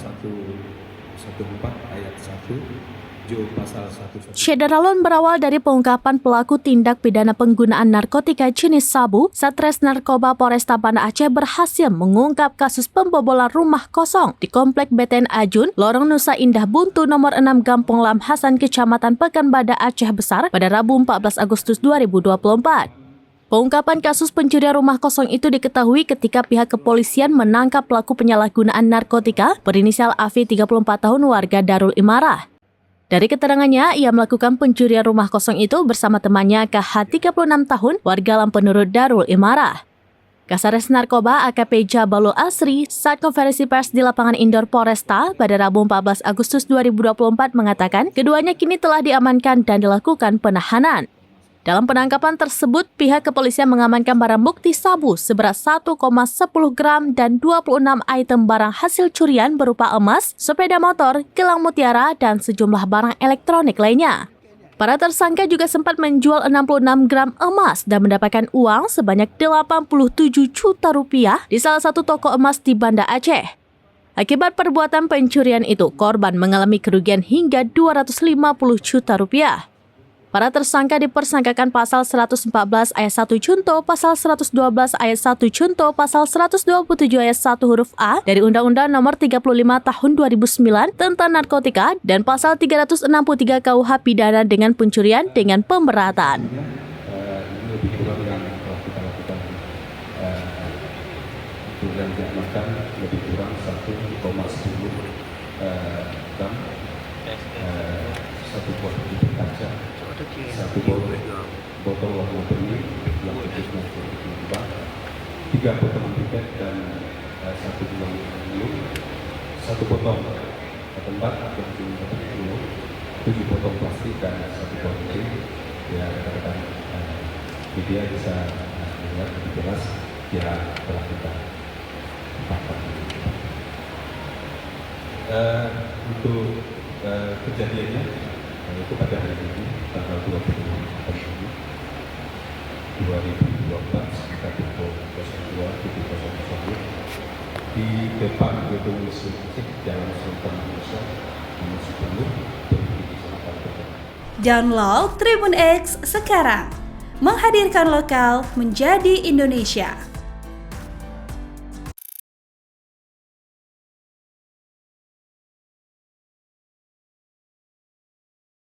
114 ayat 1, Jo pasal 1. Syederalon berawal dari pengungkapan pelaku tindak pidana penggunaan narkotika jenis sabu. Satres Narkoba Polresta Banda Aceh berhasil mengungkap kasus pembobolan rumah kosong di Komplek BTN Ajun, Lorong Nusa Indah Buntu nomor 6 Gampung Lam Hasan, Kecamatan Pekanbadak, Aceh Besar pada Rabu 14 Agustus 2024. Pengungkapan kasus pencurian rumah kosong itu diketahui ketika pihak kepolisian menangkap pelaku penyalahgunaan narkotika berinisial AV 34 tahun warga Darul Imarah. Dari keterangannya, ia melakukan pencurian rumah kosong itu bersama temannya KH 36 tahun warga Lampenurut Darul Imarah. Kasares Narkoba AKP Jabalul Asri saat konferensi pers di lapangan indoor Polresta pada Rabu 14 Agustus 2024 mengatakan keduanya kini telah diamankan dan dilakukan penahanan. Dalam penangkapan tersebut, pihak kepolisian mengamankan barang bukti sabu seberat 1,10 gram dan 26 item barang hasil curian berupa emas, sepeda motor, gelang mutiara, dan sejumlah barang elektronik lainnya. Para tersangka juga sempat menjual 66 gram emas dan mendapatkan uang sebanyak 87 juta rupiah di salah satu toko emas di Banda Aceh. Akibat perbuatan pencurian itu, korban mengalami kerugian hingga 250 juta rupiah. Para tersangka dipersangkakan pasal 114 ayat 1 Junto, pasal 112 ayat 1 Junto, pasal 127 ayat 1 huruf A dari Undang-Undang Nomor 35 Tahun 2009 tentang narkotika dan pasal 363 KUH pidana dengan pencurian dengan pemberatan. Ini lebih kurang yang telah kita lakukan dan diamankan lebih kurang 1,10 gram, satu buah putih kaca, satu botol warna bening yang berjenis narkotika, 3 potongan tiket dan 1 buang minum, 1 potong tempat yang minum, 7 potong plastik dan 1 buah putih. Ya, rekan-rekan media bisa melihat lebih jelas ya telah kita tangkap. Untuk kejadiannya itu pada hari ini tanggal 20 Juni 2024 sekitar pukul 02.00 di depan gedung Masjid Jalan Sultan Musa menuju Bandung berhenti di selatan kota. Download Tribun X sekarang, menghadirkan lokal menjadi Indonesia.